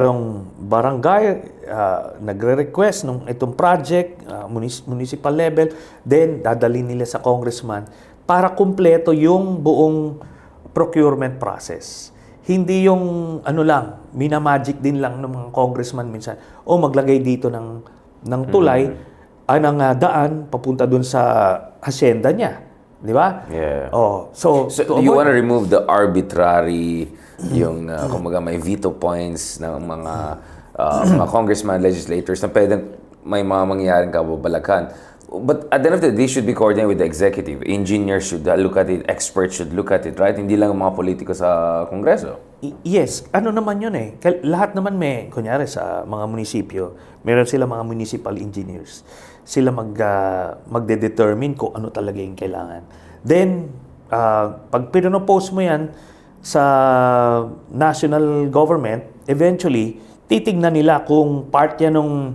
Yung barangay nagre-request nung itong project, municipal level, then dadalhin nila sa congressman para kumpleto yung buong procurement process. Hindi yung ano lang, minamagic din lang ng mga congressman minsan. O maglagay dito ng tulay, ng daan papunta dun sa hacienda niya. Di ba? Yeah. Oh, so you want to remove the arbitrary, yung kumbaga may veto points ng mga congressman, legislators na pwedeng may mga mangyayaring kababalaghan. But at the end of the day, they should be coordinated with the executive. Engineers should look at it, experts should look at it, right? Hindi lang mga politiko sa Kongreso. Yes, ano naman yun eh. Lahat naman may, kunyari sa mga munisipyo, meron sila mga municipal engineers. Sila magde-determine kung ano talaga yung kailangan. Then, pag pinopose mo yan sa national government, eventually, titignan nila kung part yan ng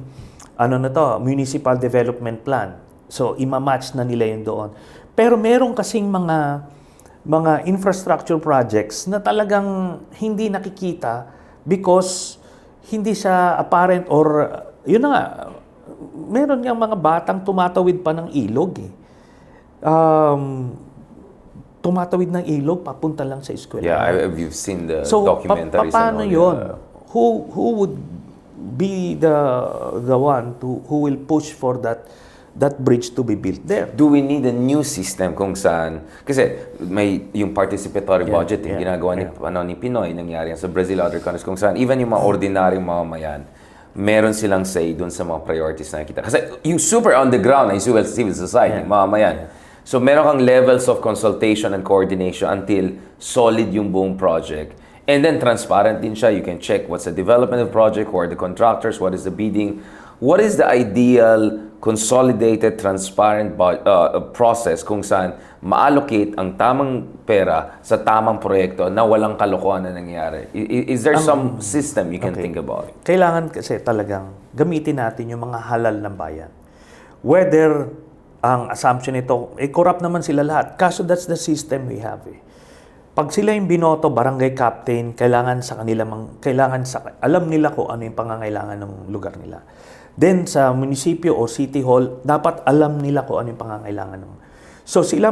municipal development plan. So, ima-match na nila yun doon. Pero meron kasing mga infrastructure projects na talagang hindi nakikita because hindi siya apparent or yun na nga, meron nga mga batang tumatawid pa ng ilog eh. Tumatawid ng ilog, papunta lang sa eskwela. Yeah, you've seen the documentaries. So, paano yun? Who would be the one who will push for that bridge to be built there? Do we need a new system kung saan, kasi may yung participatory budgeting, ginagawa ni Pinoy, nangyari yan sa Brazil, other countries, kung saan even yung mga ordinaryong mamamayan, meron silang say dun sa mga priorities na nakikita. Kasi yung super on the ground ay civil society, mamamayan. So meron kang levels of consultation and coordination until solid yung buong project. And then transparent din siya. You can check what's the development of the project, who are the contractors, what is the bidding. What is the ideal consolidated, transparent process kung saan ma-allocate ang tamang pera sa tamang proyekto na walang kalokohan na nangyari? Is there some system you can think about? Kailangan kasi talagang gamitin natin yung mga halal ng bayan. Whether ang assumption nito, corrupt naman sila lahat. Kaso that's the system we have eh. Pag sila yung binoto, barangay captain, alam nila kung ano yung pangangailangan ng lugar nila. Then sa munisipyo o city hall, dapat alam nila kung ano yung pangangailangan ng. So sila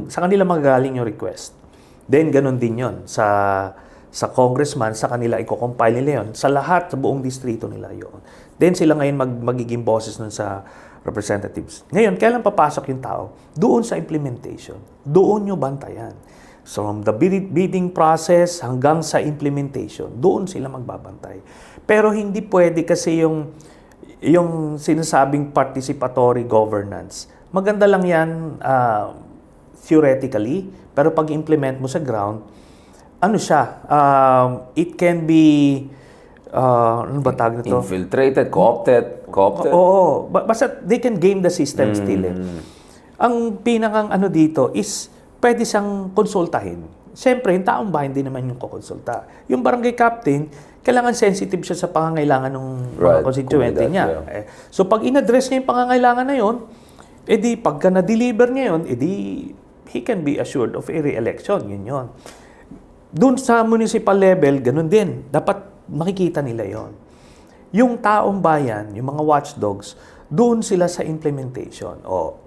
sa kanila magagaling yung request. Then ganun din yon sa congressman, sa kanila i-compile nila yon sa lahat, sa buong distrito nila yon. Then sila ngayon magiging bosses nun sa representatives. Ngayon, kailan papasok yung tao? Doon sa implementation. Doon nyo bantayan. So, from the bidding process hanggang sa implementation, doon sila magbabantay. Pero hindi pwede kasi yung sinasabing participatory governance. Maganda lang yan theoretically, pero pag implement mo sa ground, ano siya? It can be ano ba tawag nito? Infiltrated, co-opted. Oo. Basta they can game the system still eh. Ang pinakang ano dito is pwede siyang konsultahin. Siyempre, yung taong bayan din naman yung kukonsulta. Yung barangay captain, kailangan sensitive siya sa pangangailangan ng mga constituente niya. Yeah. So, pag in-address niya yung pangangailangan na yun, edi pagka na-deliver niya yun, edi he can be assured of a re-election. Yun. Doon sa municipal level, ganun din. Dapat makikita nila yon. Yung taong bayan, yung mga watchdogs, doon sila sa implementation.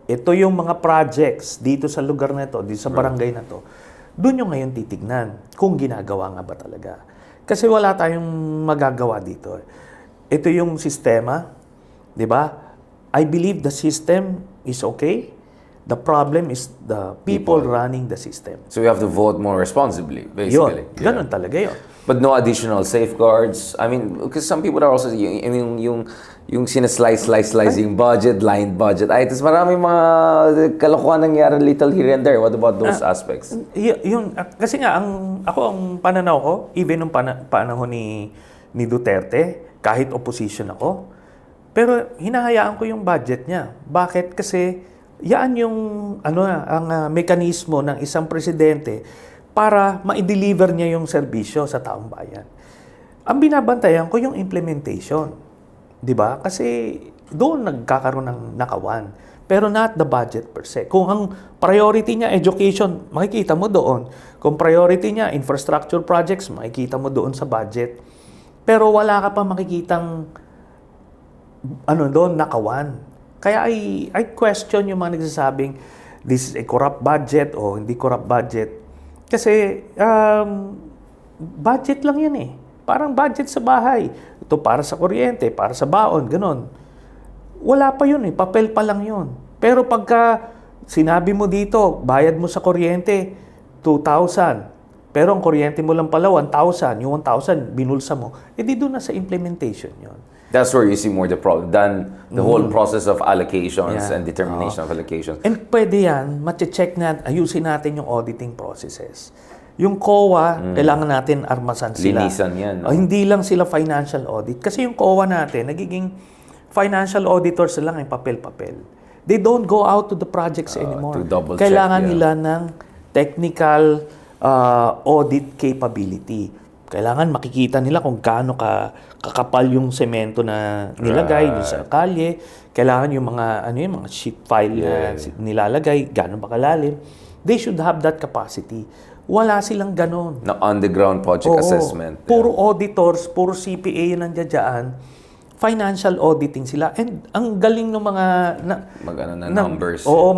Ito yung mga projects dito sa lugar na ito, dito sa barangay na to. Doon yung ngayon titignan kung ginagawa nga ba talaga. Kasi wala tayong magagawa dito. Ito yung sistema, di ba? I believe the system is okay. The problem is the people running the system. So we have to vote more responsibly, basically. Ganun talaga yun. But no additional safeguards. I mean, because some people are also yung sinaslice yung budget, line budget. Tapos maraming mga kalokohan nangyari little here and there. What about those aspects? Kasi nga, ang pananaw ko, even nung panahon ni Duterte, kahit opposition ako, pero hinahayaan ko yung budget niya. Bakit? Kasi yan yung ang mekanismo ng isang presidente para ma-deliver niya yung serbisyo sa taong bayan. Ang binabantayan ko yung implementation. 'Di ba? Kasi doon nagkakaroon ng nakawan. Pero not the budget per se. Kung ang priority niya education, makikita mo doon. Kung priority niya infrastructure projects, makikita mo doon sa budget. pero wala ka pa makikitang doon, nakawan. Kaya I question yung mga nagsasabing this is a corrupt budget o hindi corrupt budget. Kasi budget lang yan eh. Parang budget sa bahay. Ito para sa kuryente, para sa baon, ganon. Wala pa yun eh, papel pa lang yun. Pero pagka sinabi mo dito, bayad mo sa kuryente, 2,000. Pero ang kuryente mo lang pala, 1,000. Yung 1,000, binulsa mo. Eh di doon na sa implementation yun. That's where you see more the problem than the whole process of allocations Yeah. and determination of allocations. And pwede yan, check na, ayusin natin yung auditing processes. Yung COA, kailangan natin armasan sila. Linisan yan, no? Hindi lang sila financial audit. Kasi yung COA natin, nagiging financial auditors lang yung papel-papel. They don't go out to the projects anymore. to double check, Kailangan yeah. nila ng technical audit capability. Kailangan makikita nila kung gaano kakapal yung semento na nilagay dun sa kalye. Kailangan yung mga sheet file na nilalagay, gaano ba kalalim. They should have that capacity. Wala silang ganon. Na on-the-ground project assessment. Puro auditors, puro CPA yung nandiyan dyan. Financial auditing sila. And ang galing ng mga... numbers. Oo,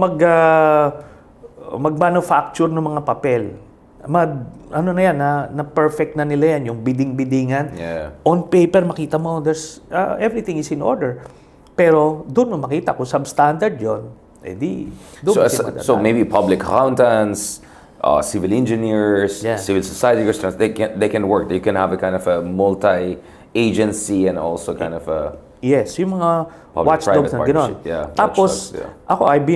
mag-manufacture ng mga papel. Na perfect na nila yan, yung bidding-biddingan. Yeah. On paper, makita mo, there's, everything is in order. Pero doon mo makita kung substandard yun, So maybe public accountants, civil engineers, civil society restaurants, they can work. They can have a kind of a multi-agency and also kind of a... Yes, yung mga watchdogs na gano'n. Yeah, Tapos, watchdogs, ako, I've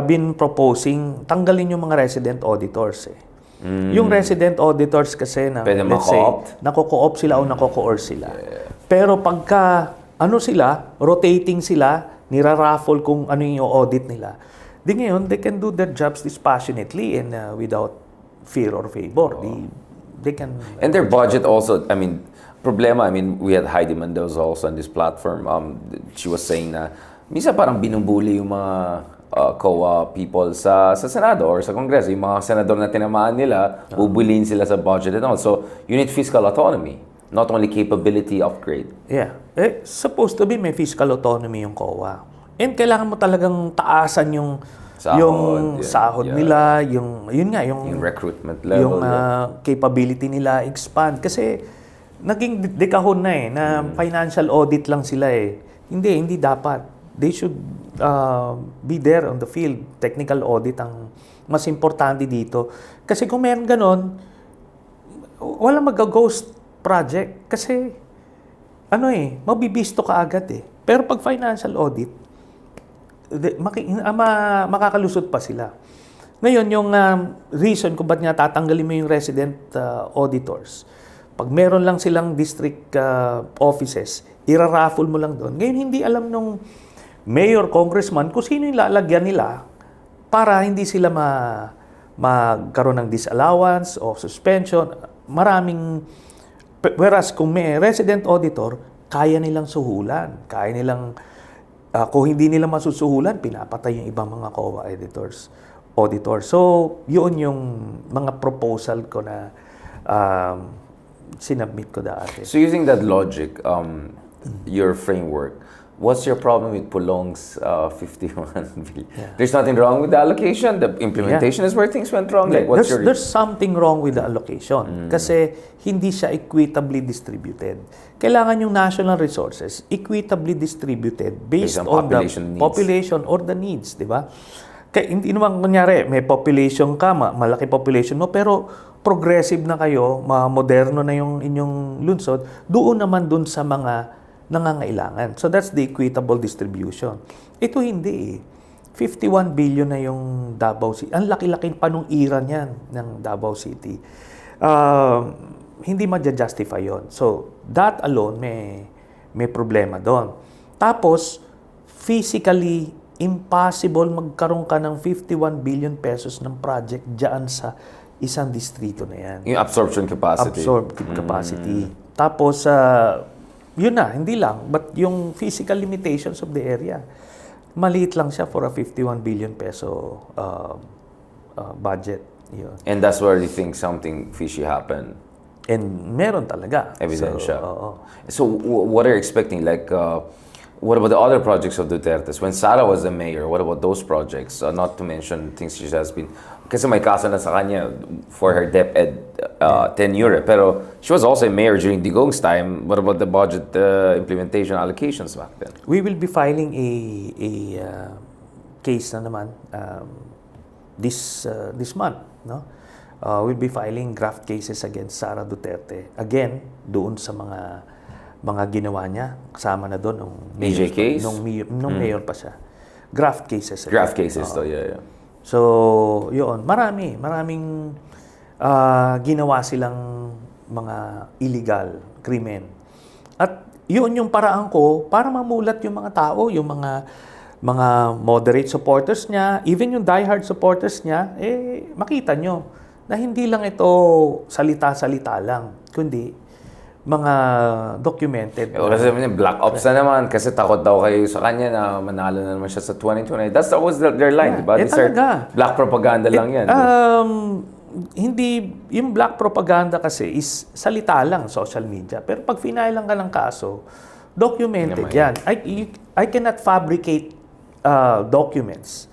been proposing, tanggalin yung mga resident auditors eh. Yung resident auditors kasi na, Pwede let's say, mako-opt? nako-co-op sila o nako-coerce sila. Pero pagka, rotating sila, niraraffle kung ano yung audit nila. Di ngayon, they can do their jobs dispassionately and without fear or favor. They can... And their budget also, problema, we had Heidi Mendoza also on this platform. She was saying na, minsan parang binumbuli yung mga COA people sa Senado or sa Kongreso. Yung mga senador na tinamaan nila, bubulin sila sa budget and all. So, you need fiscal autonomy, not only capability upgrade. Yeah. Supposed to be may fiscal autonomy yung COA. And kailangan mo talagang taasan yung sahod nila, yung recruitment level. Yung capability nila expand. Kasi naging dekahon na na financial audit lang sila eh. Hindi dapat. They should be there on the field. Technical audit ang mas importante dito. Kasi kung meron ganon, wala mag-ghost project. Kasi, mabibisto ka agad eh. Pero pag financial audit, makakalusot pa sila. Ngayon, yung reason kung ba't nga tatanggalin mo yung resident auditors, pag meron lang silang district offices, iraraffle mo lang doon. Ngayon, hindi alam nung mayor, congressman, kung sino yung lalagyan nila para hindi sila magkaroon ng disallowance o suspension. Whereas kung may resident auditor, kaya nilang suhulan. Kaya nilang, kung hindi nila masusuhulan, pinapatay yung ibang mga COA auditors. So, yun yung mga proposal ko na sinubmit ko dati. So, using that logic, your framework, what's your problem with Pulong's 51 billion? Yeah. There's nothing wrong with the allocation. The implementation is where things went wrong. Like, what's There's something wrong with the allocation kasi hindi siya equitably distributed. Kailangan yung national resources equitably distributed based on the population or the needs, di ba? Kaya hindi naman kunyari may population ka, malaki population mo, pero progressive na kayo, moderno na yung inyong lungsod, doon naman dun sa mga nangangailangan. So that's the equitable distribution. Ito hindi eh. 51 billion na yung Davao City. Ang laki-laki pa nung era niyan ng Davao City. Hindi ma-justify yon. So that alone may problema doon. Tapos, physically impossible magkaroon ka ng 51 billion pesos ng project dyan sa isang distrito na yan. Yung absorption capacity. Capacity. Tapos, yun na, hindi lang. But yung physical limitations of the area, maliit lang siya for a 51 billion peso budget. Yun. And that's where you think something fishy happened. And meron talaga. Ebidensya. So, oo. So, what are you expecting? Like, what about the other projects of Duterte's? When Sara was the mayor, what about those projects? Not to mention things she has been... Kasi may kaso na sa kanya for her DepEd tenure. Pero she was also a mayor during Digong's time. What about the budget implementation allocations back then? We will be filing a case na naman this month, no? We'll be filing graft cases against Sara Duterte. Again, doon sa mga ginawa niya, kasama na doon nung DJ case? Nung mayor pa siya. Graft cases. Graft cases, though, yeah. So, yun, maraming ginawa silang mga illegal krimen. At yun yung paraan ko para mamulat yung mga tao, yung mga moderate supporters niya, even yung diehard supporters niya, makita nyo na hindi lang ito salita-salita lang, kundi mga documented. Kasi black ops na naman kasi takot daw kayo sa kanya na manalo na naman siya sa 2020. That's always their line, diba? These are black propaganda lang yan. Hindi, yung black propaganda kasi is salita lang, social media. Pero pag finailan ka ng kaso, documented yan. I cannot fabricate documents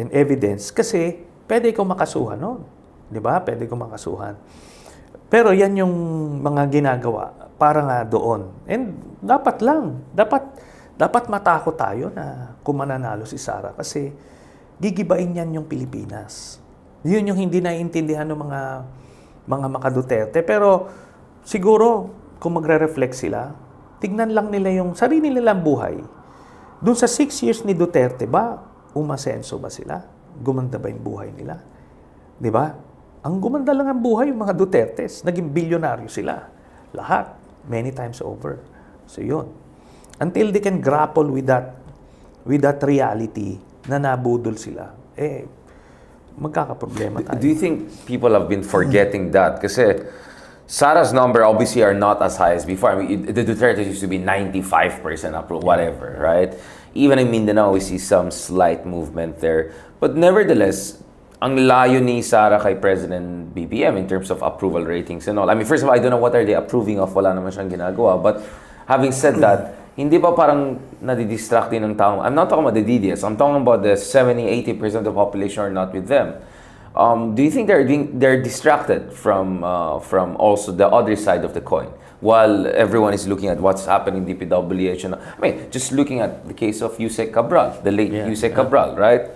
and evidence kasi pwede kong makasuhan noon. Di ba? Pwede kong makasuhan. Pero yan yung mga ginagawa para nga doon. And dapat matakot tayo na kung mananalo si Sara kasi gigibain yan yung Pilipinas. Yun yung hindi naiintindihan ng mga maka-Duterte. Pero siguro kung magre-reflect sila, tignan lang nila yung sarili nilang buhay. Doon sa 6 years ni Duterte ba, umasenso ba sila? Gumanda ba yung buhay nila? Di ba? Ang gumanda lang ang buhay yung mga Dutertes. Naging bilyonaryo sila. Lahat. Many times over. So yun. Until they can grapple with that reality na nabudol sila, magkakaproblema tayo. Do you think people have been forgetting that? Kasi Sara's number obviously are not as high as before. I mean, the Duterte used to be 95% approval, whatever, right? Even in Mindanao, we see some slight movement there. But nevertheless, ang layo ni Sara kay President BBM in terms of approval ratings and all. I mean, first of all, I don't know what are they approving of. Wala naman siyang ginagawa. But having said that, hindi ba parang nadidistract din ng tao? I'm not talking about the DDS. I'm talking about the 70-80% of the population are not with them. Do you think they're distracted from also the other side of the coin? While everyone is looking at what's happening in DPWH. And, I mean, just looking at the case of Yusek Cabral, the late Yusek Cabral, right?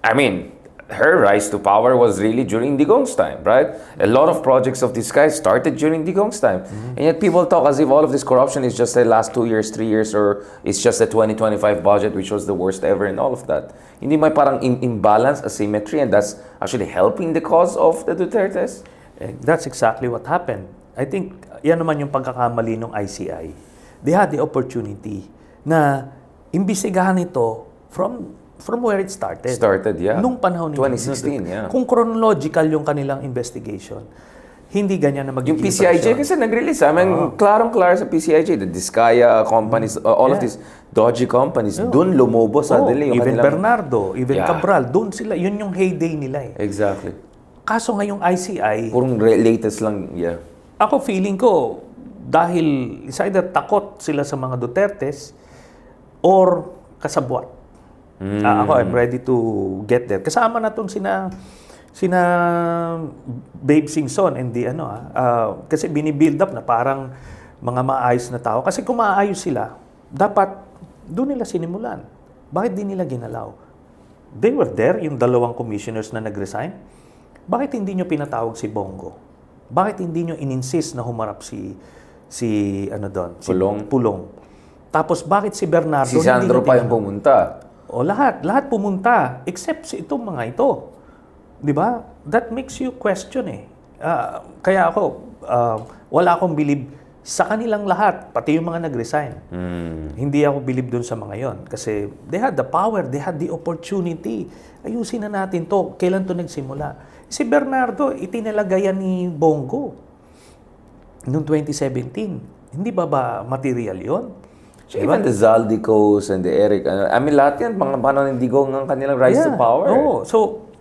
I mean, her rise to power was really during Digong's time, right? A lot of projects of this guy started during Digong's time. And yet people talk as if all of this corruption is just the last 2 years, 3 years, or it's just the 2025 budget, which was the worst ever and all of that. Hindi may parang imbalance, asymmetry, and that's actually helping the cause of the Dutertes? That's exactly what happened. I think yan naman yung pagkakamali ng ICI. They had the opportunity na imbisigahan ito from where it started. Yeah. Nung panahon ni 2016, yeah. Kung chronological yung kanilang investigation, hindi ganyan na magiging yung PCIJ kasi nag-release. I mean, klarong-klaro sa PCIJ. The Diskaya companies, all of these dodgy companies, dun lumobo suddenly. Even Bernardo, even Cabral, dun sila. Yun yung heyday nila eh. Exactly. Kaso ngayong ICI, purong latest lang, yeah. Ako feeling ko, dahil is either takot sila sa mga Dutertes or kasabwat. Ako, I'm ready to get there. Kasama na itong sina Babe Singson and kasi binibuild up na parang mga maayos na tao. Kasi kung maayos sila, dapat doon nila sinimulan. Bakit di nila ginalaw? They were there, yung 2 commissioners na nag-resign. Bakit hindi nyo pinatawag si Bongo? Bakit hindi nyo in-insist na humarap si Pulong? Tapos bakit si Bernardo si Sandro pa yung pumunta? O lahat pumunta except si itong mga ito. 'Di ba? That makes you question eh. Kaya ako wala akong believe sa kanilang lahat, pati yung mga nag-resign. Hindi ako believe dun sa mga yon kasi they had the power, they had the opportunity. Ayusin na natin to. Kailan to nagsimula? Si Bernardo, itinalagayan ni Bongo noong 2017. Hindi ba material yon? So even the Zaldicos and the Eric, I mean, lahat yan, mga paano ng Digong ang kanilang rise to power. So,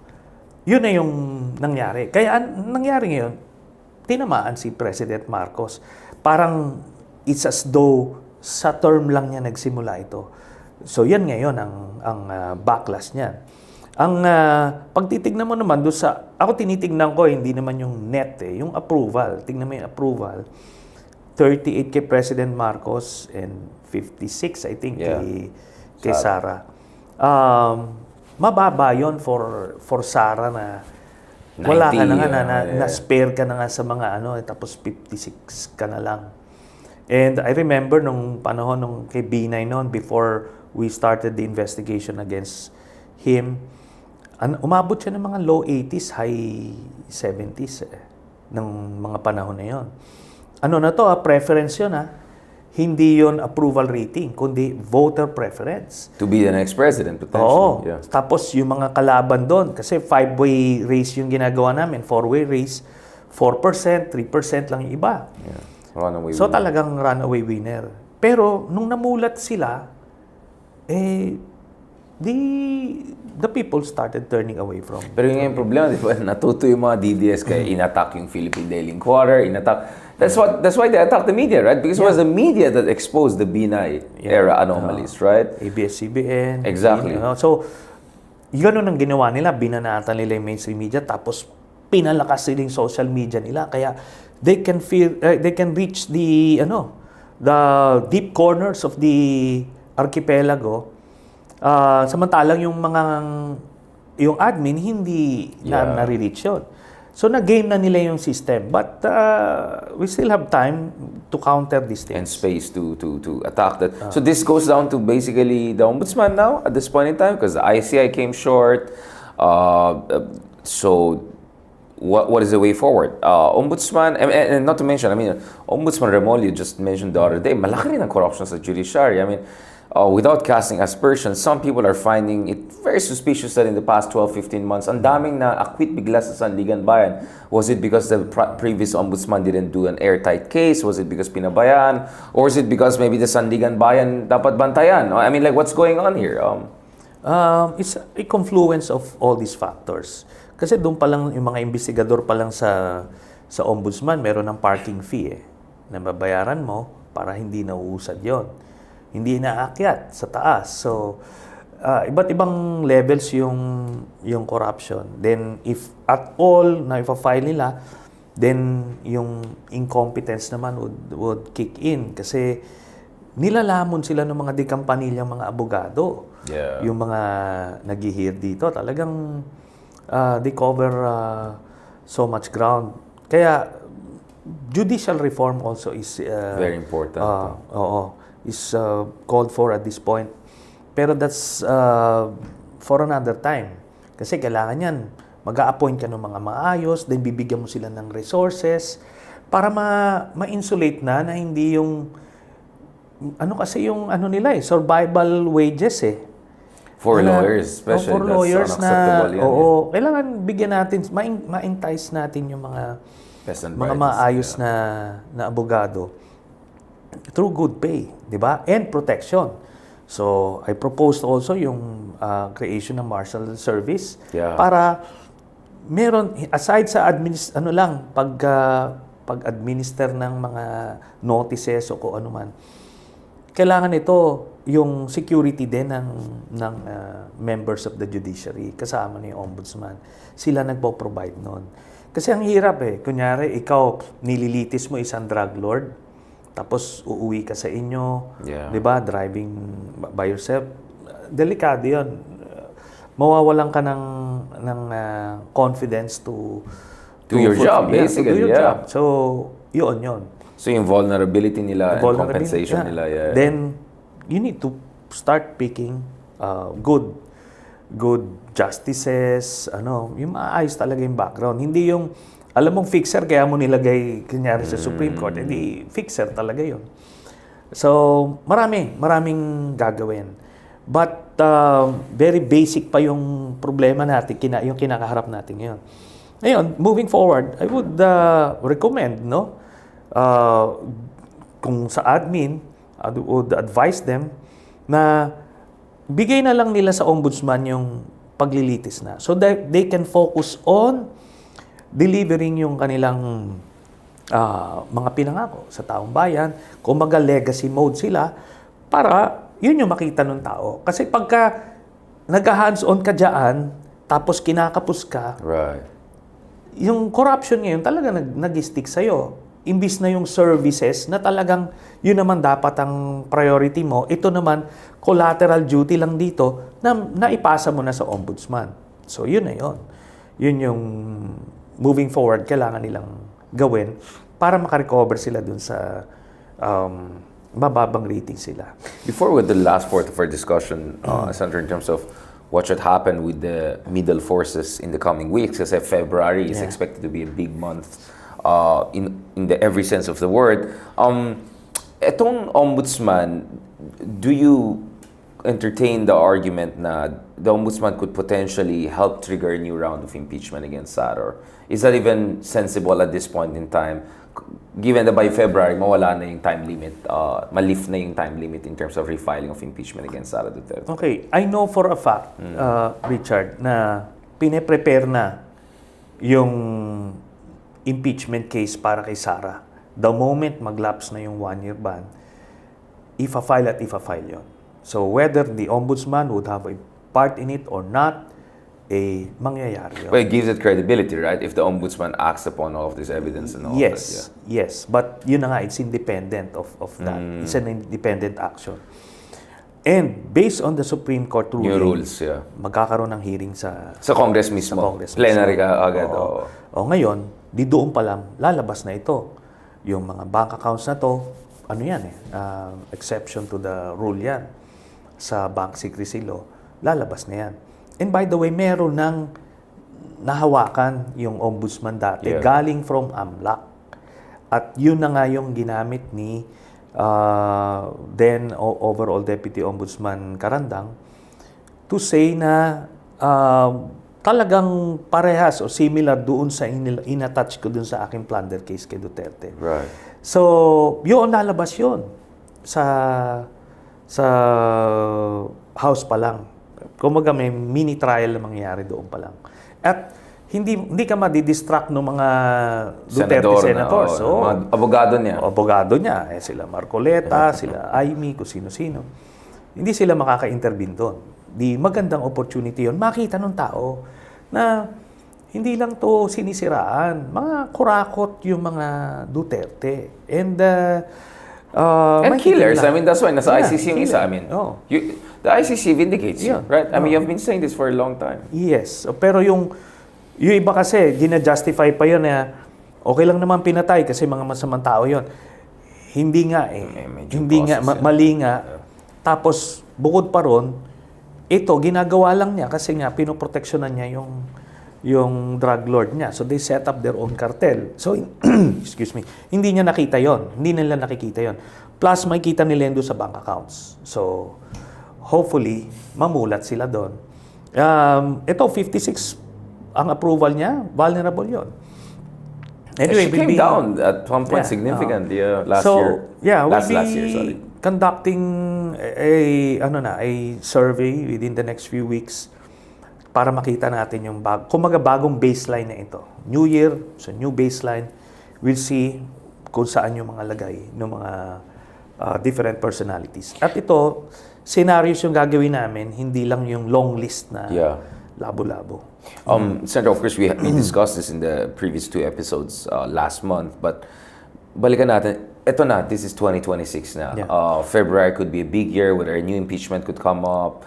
yun na yung nangyari. Kaya nangyari ngayon, tinamaan si President Marcos. Parang it's as though sa term lang niya nagsimula ito. So yan ngayon ang backlash niya. Ang pagtitignan mo naman doon sa, ako tinitignan ko, hindi naman yung net yung approval. Tignan mo yung approval. 38 kay President Marcos and 56 I think kay Sara. Mababa yon for Sara na wala ka na nga na spare ka na nga sa mga tapos 56 ka na lang. And I remember nung panahon nung kay Binay noon, before we started the investigation against him, umabot siya ng mga low 80s, high 70s ng mga panahon na yon. Ano na to, preference yun Hindi yon approval rating, kundi voter preference. To be the next president, potentially. Oo. Yeah. Tapos yung mga kalaban doon, kasi 5-way race yung ginagawa namin, 4-way race, 4%, 3% lang yung iba. Yeah. Runaway So winner. talagang runaway winner. Pero nung namulat sila, the people started turning away from. Pero yung problema, di ba, natuto yung mga DDS kaya inattack yung Philippine Daily Inquirer, That's why they attack the media, right? Because it was the media that exposed the Binay era anomalies, right? ABS-CBN. Exactly. So, gano'n ang ginawa nila. Binanatan nila yung mainstream media, tapos pinalakas nila yung social media nila. Kaya they can reach the deep corners of the archipelago. Samantalang yung admin hindi nare-reach yun. So na-game na nila yung system, but we still have time to counter these things. And space to attack that. So this goes down to basically the ombudsman now at this point in time, because the ICI came short. So what is the way forward? Ombudsman, and not to mention, Ombudsman Remolio just mentioned the other day, malaki rin ang corruption sa judiciary. Without casting aspersions, some people are finding it very suspicious that in the past 12-15 months, ang daming na acquit bigla sa Sandigan Bayan. Was it because the previous ombudsman didn't do an airtight case? Was it because pinabayaan? Or is it because maybe the Sandigan Bayan dapat bantayan? What's going on here? It's a confluence of all these factors. Kasi doon pa lang, yung mga investigador pa lang sa ombudsman, meron ng parking fee na babayaran mo para hindi nauusad yon. Hindi inaakyat sa taas. So, iba't ibang levels yung corruption. Then, if at all na ipa-file nila, then yung incompetence naman would kick in. Kasi nilalamon sila ng mga dekampanilyang mga abogado. Yeah. Yung mga nag-hear dito, talagang they cover so much ground. Kaya, judicial reform also is very important. Is called for at this point. Pero that's for another time. Kasi kailangan yan, mag-a-appoint ka ng mga maayos, then bibigyan mo sila ng resources para ma-insulate na hindi yung kasi yung nila survival wages For lawyers, especially. For lawyers na, kailangan bigyan natin, ma-entice natin yung mga maayos na abogado through good pay, di ba? And protection. So, I proposed also yung creation ng marshal service para meron, aside sa pag-administer ng mga notices o kung ano man, kailangan ito yung security din ng members of the judiciary, kasama ni ombudsman. Sila nagpo-provide nun. Kasi ang hirap kunyari, ikaw, nililitis mo isang drug lord, tapos uuwi ka sa inyo, di ba? Driving by yourself. Delikado yun. Mawawalan ka ng confidence to your job, basically. To do your job. So, yun. So, yung vulnerability nila and compensation nila. Yeah. Then, you need to start picking good justices, yung maayos talaga yung background. Hindi yung alam mong fixer, kaya mo nilagay, kunyari sa Supreme Court, hindi fixer talaga yun. So, maraming gagawin. But, very basic pa yung problema natin, yung kinakaharap natin ngayon. Ngayon, moving forward, I would recommend, kung sa admin, I would advise them na bigay na lang nila sa ombudsman yung paglilitis na. So that they can focus on delivering yung kanilang mga pinangako sa taong bayan. Kumbaga legacy mode sila para yun yung makita ng tao. Kasi pagka nag-hands-on ka dyan, tapos kinakapos ka, Right. yung corruption ngayon talaga nag-stick sa'yo. Imbis na yung services na talagang yun naman dapat ang priority mo, ito naman collateral duty lang dito na naipasa mo na sa ombudsman. So yun na yun. Yun yung moving forward kailangan nilang gawin para makarecover sila dun sa mababang rating sila. Before with the last part of our discussion, Senator, in terms of what should happen with the middle forces in the coming weeks, kasi February is expected to be a big month in the every sense of the word. Etong ombudsman, do you entertain the argument na the ombudsman could potentially help trigger a new round of impeachment against Sara? Or is that even sensible at this point in time? Given that by February, mawala na yung time limit, malift na yung time limit in terms of refiling of impeachment against Sara Duterte. Okay, I know for a fact, Richard, na pine-prepare na yung impeachment case para kay Sara. The moment mag-lapse na yung 1-year ban, ifa-file yun. So whether the ombudsman would have a part in it or not, mangyayari yun. Well, it gives it credibility, right? If the ombudsman acts upon all of this evidence and all of that. Yeah. Yes. But yun na nga, it's independent of that. It's an independent action. And based on the Supreme Court ruling, New rules, yeah. magkakaroon ng hearing sa Congress mismo. Sa Congress Plenary mismo. ka agad. O ngayon, di doon pa lang, lalabas na ito. Yung mga bank accounts na to, ano yan exception to the rule yan. Sa bank secrecy law, lalabas na yan. And by the way, meron nang nahawakan yung ombudsman dati, galing from AMLAC. At yun na nga yung ginamit ni then overall Deputy Ombudsman Carandang to say na talagang parehas o similar doon sa inattach ko doon sa aking plunder case kay Duterte. Right. So, yun lalabas yun sa House pa lang. Kumaga may mini trial na mangyayari doon pa lang. At hindi ka madidistract ng mga Duterte senators. Mga abogado niya. Abogado niya. Sila Marcoleta, sila Aimee, kung sino-sino. Hindi sila makaka-intervene doon. Di magandang opportunity yun. Makita ng tao na hindi lang to sinisiraan. Mga kurakot yung mga Duterte. And killers. I mean, that's why nasa ICC yung isa. I mean, Oh. the ICC vindicates you, right? I mean, you have been saying this for a long time. Yes. Pero yung iba kasi, gina-justify pa yun na okay lang naman pinatay kasi mga masamang tao yun. Hindi nga hindi nga, mali nga. Tapos, bukod pa ron, ito, ginagawa lang niya kasi nga, pinoproteksyonan niya yung drug lord niya. So, they set up their own cartel. So, excuse me, hindi niya nakita yon. Hindi nila nakikita yon. Plus, makikita nila yun doon sa bank accounts. So, hopefully, mamulat sila doon. Ito, 56 ang approval niya, vulnerable yon. Anyway, she came down at one point significantly last year. Yeah, last year, sorry. Conducting a survey within the next few weeks para makita natin yung bagong baseline na ito. New year, so new baseline. We'll see kung saan yung mga lagay ng mga different personalities. At ito, scenarios yung gagawin namin, hindi lang yung long list na labo-labo. Senator, of course, we discussed this in the previous 2 episodes last month, but balikan natin, ito na, this is 2026 na. February could be a big year where a new impeachment could come up.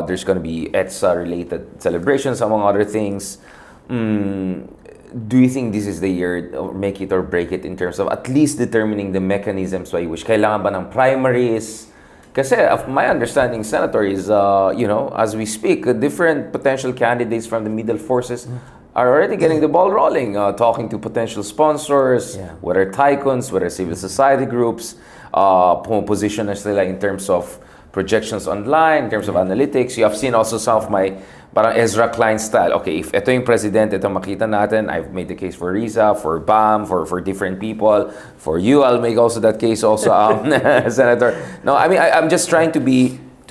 There's going to be EDSA-related celebrations, among other things. Do you think this is the year, or make it or break it, in terms of at least determining the mechanisms by which kailangan ba ng primaries? Kasi my understanding, Senator, is, as we speak, different potential candidates from the middle forces are already getting the ball rolling, talking to potential sponsors, whether tycoons, whether civil society groups, position na sila in terms of projections online, in terms of analytics. You have seen also some of my parang Ezra Klein style. Okay, if ito yung president, ito makita natin, I've made the case for Riza, for BAM, for different people. For you, I'll make also that case also, Senator. No, I mean, I'm just trying to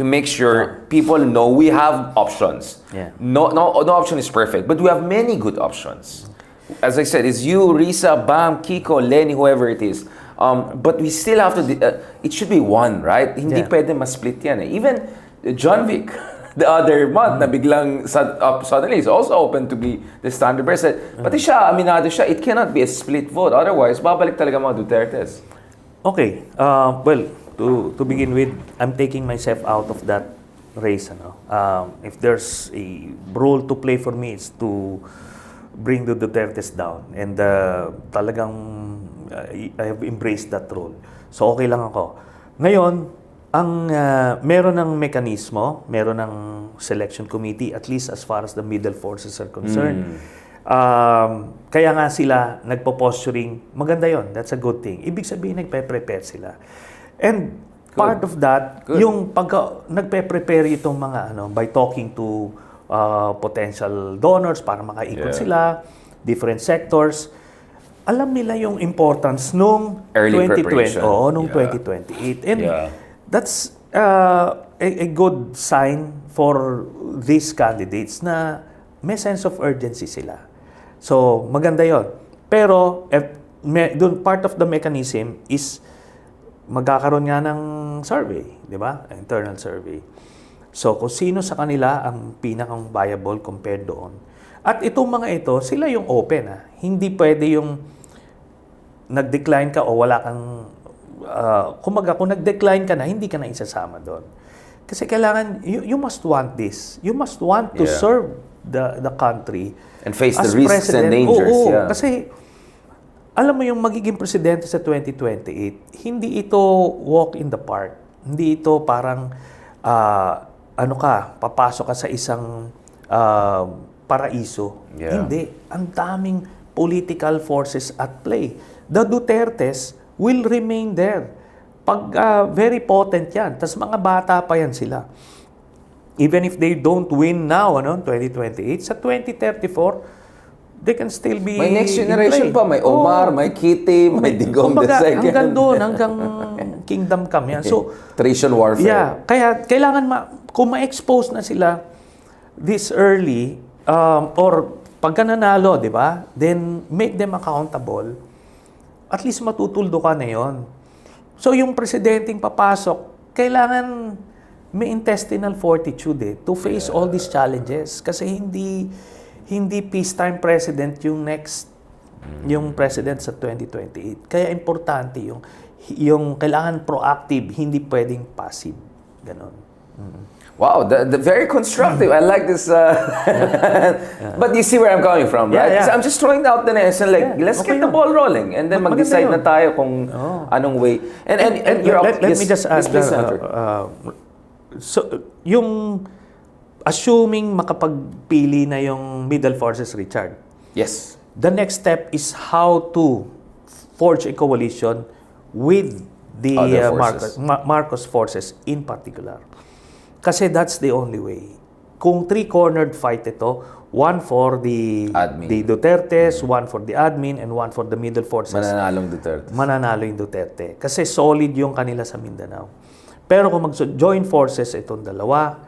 make sure people know we have options. No option is perfect, but we have many good options. as I said, it's you, Risa, Bam, Kiko, Lenny, whoever it is. But we still have to, it should be one, right? Hindi Yeah. pwede ma-split yan eh. Even John Vic, the other month, na biglang suddenly is also open to be the standard president. Pati siya, aminado siya, it cannot be a split vote. Otherwise, babalik talaga mga Dutertes. Okay. Well, to begin with, I'm taking myself out of that race. Ano? If there's a role to play for me, it's to bring the Dutertes down. And talagang I have embraced that role. So okay lang ako. Ngayon, ang meron ng mekanismo, meron ng selection committee, at least as far as the middle forces are concerned. Kaya nga sila nagpo-posturing, maganda yon. That's a good thing. Ibig sabihin, nagpe-prepare sila. And part of that, yung pagka nagpe-prepare itong mga by talking to potential donors para makaikot sila, different sectors, alam nila yung importance nung Early 2020, preparation. nung 2028. And that's a good sign for these candidates na may sense of urgency sila. So, maganda yon. Pero, part of the mechanism is magkakaroon nga ng survey, di ba? Internal survey. So, kung sino sa kanila ang pinakang viable compared doon. At itong mga ito, sila yung open. Hindi pwede yung nag-decline ka o wala kang... kumaga, kung nag-decline ka na, hindi ka na isasama doon. Kasi kailangan, you must want this. You must want to serve the country. And face the as risks and president. dangers. Oo, Yeah. kasi alam mo yung magiging presidente sa 2028, hindi ito walk in the park. Hindi ito parang papasok ka sa isang paraiso. Yeah. Hindi. Ang daming political forces at play. The Dutertes will remain there. Very potent yan. Tas mga bata pa yan sila. Even if they don't win now, 2028, sa 2034, they can still be May next generation in play. pa. May Omar, may Kitty, may Digong Kumbaga, II. hanggang doon, hanggang kingdom come yan. So, Thracian warfare. yeah, kaya kailangan kung ma-expose na sila this early, or pagka nanalo, di ba? Then, make them accountable. At least matutuldo ka na yon. So, yung presidenteng papasok, kailangan may intestinal fortitude to face all these challenges. Kasi hindi peacetime president yung next yung president sa 2028. Kaya importante yung kailangan proactive, hindi pwedeng passive. Ganon. Wow, the very constructive. I like this. But you see where I'm coming from, right? Yeah, yeah. Because I'm just throwing out the nest and let's okay get the yun. ball rolling. And then Maganda mag-decide yun. na tayo kung anong way. And you're let me just add, please, Senator. so, yung assuming makapagpili na yung middle forces, Richard, Yes. the next step is how to forge a coalition with the Other forces. Marcos forces in particular. Kasi that's the only way. Kung three-cornered fight ito, one for the Admin. the Dutertes, one for the admin, and one for the middle forces, Mananalong Duterte. mananalo yung Duterte. Kasi solid yung kanila sa Mindanao. Pero kung mag-join forces itong dalawa,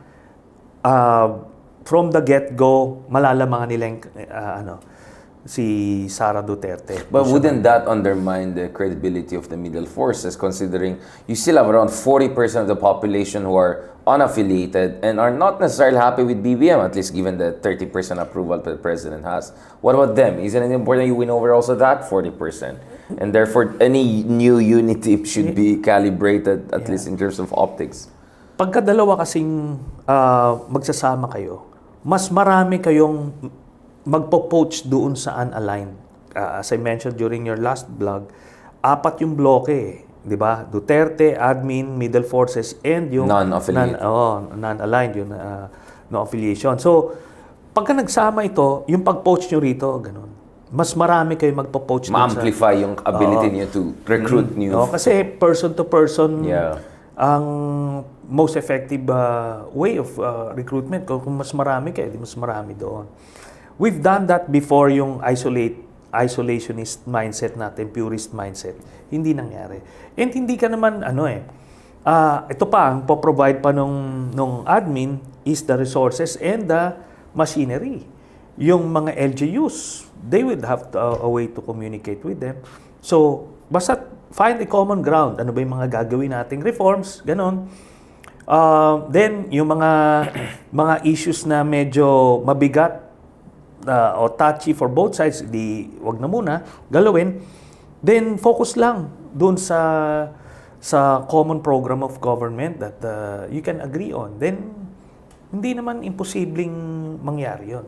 from the get-go, malalamangan nila yung, si Sara Duterte. But wouldn't that undermine the credibility of the middle forces, considering you still have around 40% of the population who are unaffiliated and are not necessarily happy with BBM, at least given the 30% approval that the president has? What about them? Isn't it important you win over also that 40%? And therefore, any new unity should be calibrated, at least in terms of optics. Pagka dalawa kasing magsasama kayo, mas marami kayong magpo-poach doon sa unaligned. As I mentioned during your last vlog, 4 yung bloke, di ba? Duterte, admin, middle forces, and yung Non-affiliated. non-aligned, yung no affiliation. So, pagka nagsama ito, yung pag-poach nyo rito, ganun. Mas marami kayo magpo-poach doon sa... Ma-amplify yung ability niyo to recruit new... kasi person to person ang most effective way of recruitment. Kung mas marami kayo, di mas marami doon. We've done that before, yung isolationist mindset natin, purist mindset. Hindi nangyari. And hindi ka naman, ito pa, ang po-provide pa nung admin is the resources and the machinery. Yung mga LGUs, they would have a way to communicate with them. So, basta find a common ground. Ano ba yung mga gagawin nating reforms? Ganon. Then, yung mga issues na medyo mabigat o touchy for both sides, wag na muna, galawin. Then, focus lang doon sa common program of government that you can agree on. Then, hindi naman imposibleng mangyari yon.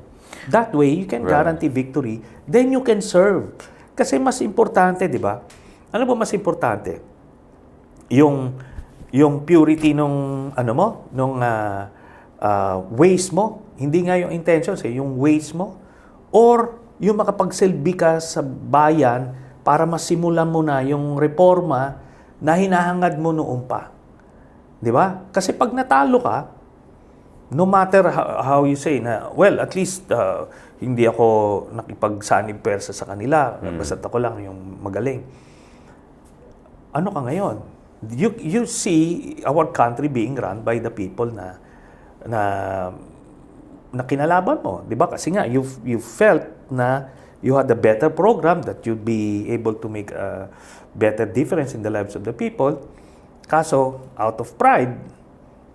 That way, you can guarantee victory. Then, you can serve. Kasi mas importante, di ba? Ano ba mas importante? Yung purity nung ways mo, hindi nga yung intentions, yung ways mo, or yung makapagsilbi ka sa bayan para masimulan mo na yung reforma na hinahangad mo noon pa. Di ba? Kasi pag natalo ka, no matter how you say na, well, at least hindi ako nakipagsanib pwersa sa kanila, basta't ako lang yung magaling. Ano ka ngayon? You see our country being run by the people na kinalaban mo, 'di ba? Kasi nga you felt na you had a better program that you'd be able to make a better difference in the lives of the people. Kaso out of pride,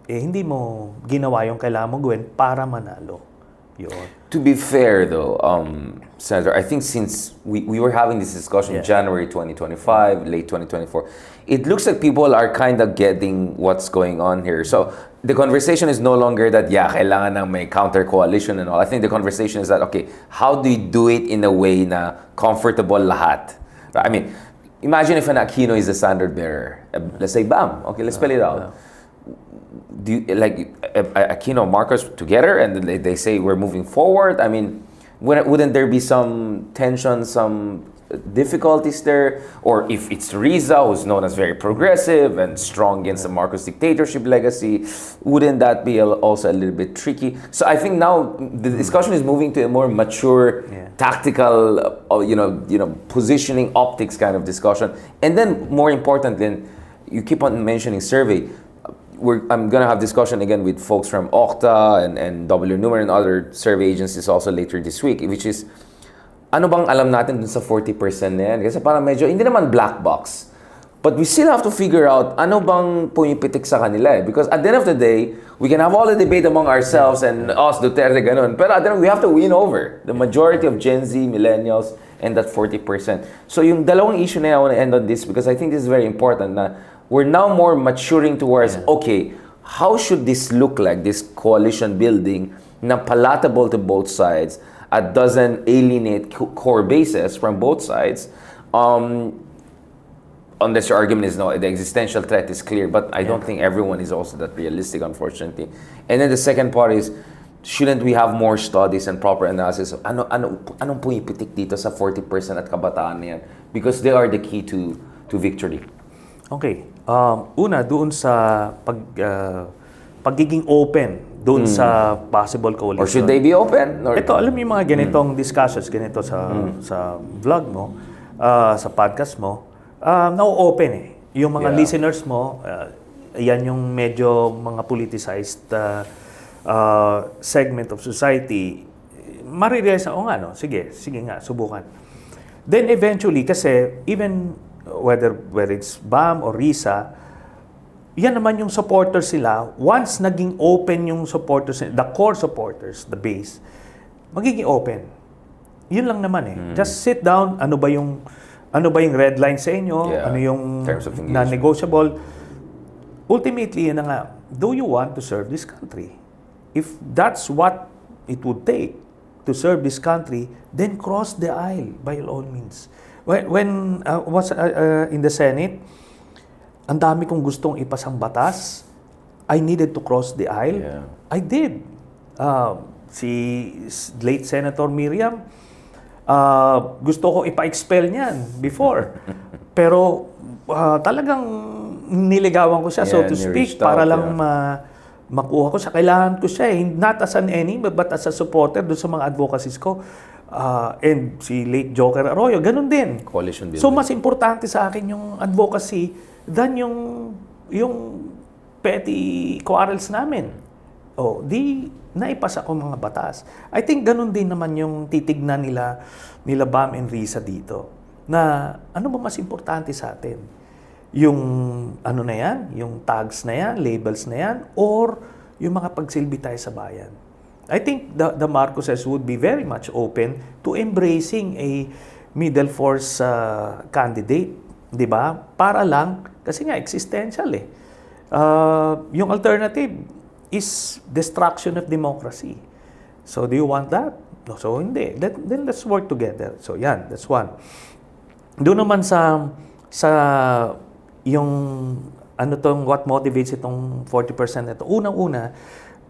hindi mo ginawa yung kailangan mo gawin para manalo. Yun. To be fair though, Senator, I think since we were having this discussion January 2025, late 2024, it looks like people are kind of getting what's going on here. So the conversation is no longer that, kailangan ng may counter coalition and all. I think the conversation is that, okay, how do you do it in a way na comfortable lahat? I mean, imagine if an Aquino is the standard bearer. Let's say, bam, okay, let's spell it out. Do you, like Aquino, Marcos together, and they say we're moving forward? I mean, wouldn't there be some tension, some difficulties there? Or if it's Riza, who's known as very progressive and strong against the Marcos dictatorship legacy, wouldn't that be also a little bit tricky? So I think now the discussion is moving to a more mature, tactical, positioning optics kind of discussion. And then more importantly, you keep on mentioning survey. I'm going to have discussion again with folks from Okta and W Numer and other survey agencies also later this week, which is, ano bang alam natin dun sa 40% na yan? Kasi parang medyo, hindi naman black box. But we still have to figure out ano bang pumipitik sa kanila eh. Because at the end of the day, we can have all the debate among ourselves and us, Duterte, ganun. Pero at the end, we have to win over the majority of Gen Z, millennials, and that 40%. So yung dalawang issue na I want to end on this because I think this is very important na we're now more maturing towards, okay, how should this look like, this coalition building na palatable to both sides, doesn't alienate core bases from both sides, unless your argument is no, the existential threat is clear, but I don't think everyone is also that realistic, unfortunately. And then the second part is, shouldn't we have more studies and proper analysis of anong pumipitik dito sa 40% at kabataan na yan? Because they are the key to victory. Okay. Una, doon sa pagiging open doon sa possible coalition. Or should they be open? Or? Ito, alam mo yung mga ganitong discussions, ganito sa vlog mo, sa podcast mo, na-open eh. Yung mga listeners mo, yan yung medyo mga politicized segment of society, marirealize na, nga, no? Sige nga, subukan. Then eventually, kasi even whether it's BAM or RISA, yan naman yung supporters sila. Once naging open yung supporters, the core supporters, the base, magiging open. Yun lang naman eh. Just sit down, ano ba yung red line sa inyo, ano yung non-negotiable. Ultimately, yun na nga, do you want to serve this country? If that's what it would take to serve this country, then cross the aisle by all means. When was in the Senate, ang dami kong gustong ipasang batas. I needed to cross the aisle. Yeah. I did. Si late Senator Miriam, gusto ko ipa-expel niyan before. Pero talagang niligawan ko siya, so to speak, para lang makuha ko siya. Kailangan ko siya eh. Not as an enemy, but as a supporter doon sa mga advocacies ko. And si late Joker Arroyo, ganun din. Coalition building. So mas importante sa akin yung advocacy than yung petty quarrels namin. di naipasa ko mga batas. I think ganun din naman yung titignan nila Bam and Risa dito. Na ano ba mas importante sa atin? Yung ano na yan? Yung tags na yan? Labels na yan? Or yung mga pagsilbi tayo sa bayan? I think the Marcoses would be very much open to embracing a middle force candidate. Di ba? Para lang, kasi nga existential eh. Yung alternative is destruction of democracy. So, do you want that? No, so, hindi. Then let's work together. So, yan. That's one. Doon naman sa yung ano tong what motivates itong 40% na ito. Unang-una,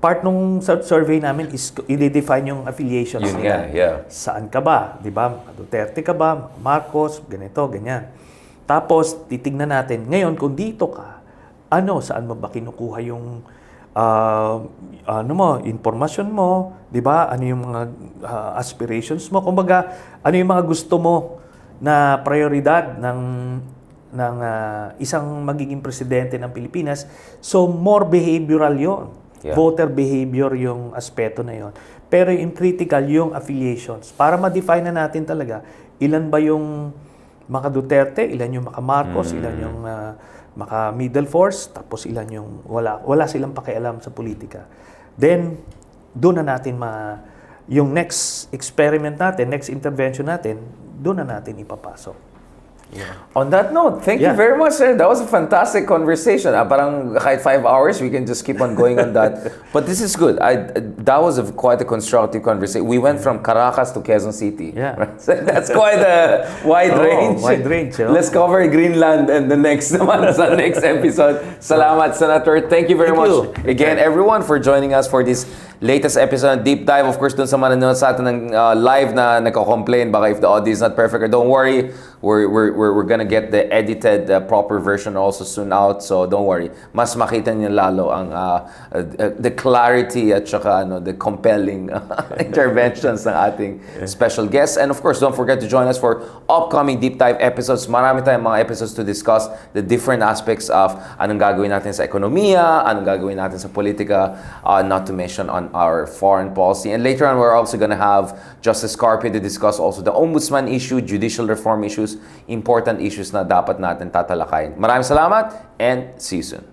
part nung survey namin is i-define yung affiliations Yun nila. nga, yeah. Saan ka ba? Di ba? Duterte ka ba? Marcos? Ganito, ganyan. Tapos, titignan natin, ngayon, kung dito ka, saan mo ba kinukuha yung informasyon mo, 'di ba? Ano yung mga aspirations mo? Kumbaga, ano yung mga gusto mo na prioridad ng isang magiging presidente ng Pilipinas? So, more behavioral 'yon. Yeah. Voter behavior yung aspeto na 'yon. Pero yung critical yung affiliations para ma-define na natin talaga ilan ba yung mga Duterte, ilan yung mga Marcos, ilan yung maka middle force, tapos ilan yung wala silang pakialam sa politika. Then doon na natin yung next experiment natin, next intervention natin, doon na natin ipapasok. Yeah. On that note, thank you very much, sir. That was a fantastic conversation. Parang kahit 5 hours, we can just keep on going on that. But this is good. That was quite a constructive conversation. We went from Caracas to Quezon City. Yeah. So that's quite a wide range. Wide range. Let's cover Greenland and the next sa next episode. Salamat, Senator. Thank you very much again, everyone, for joining us for this latest episode ng Deep Dive. Of course, dun sa mga nanonood sa atin ng live na nagko-complain baka if the audio is not perfect, don't worry. We're gonna get the edited proper version also soon out, so don't worry. Mas makita niyo lalo ang the clarity at saka the compelling interventions ng ating special guests. And of course, don't forget to join us for upcoming Deep Dive episodes. Marami tayong mga episodes to discuss the different aspects of anong gagawin natin sa ekonomiya, anong gagawin natin sa politika, not to mention on our foreign policy. And later on, we're also gonna have Justice Carpio to discuss also the ombudsman issue, judicial reform issues, important issues na dapat natin tatalakayin. Maraming salamat and see you soon.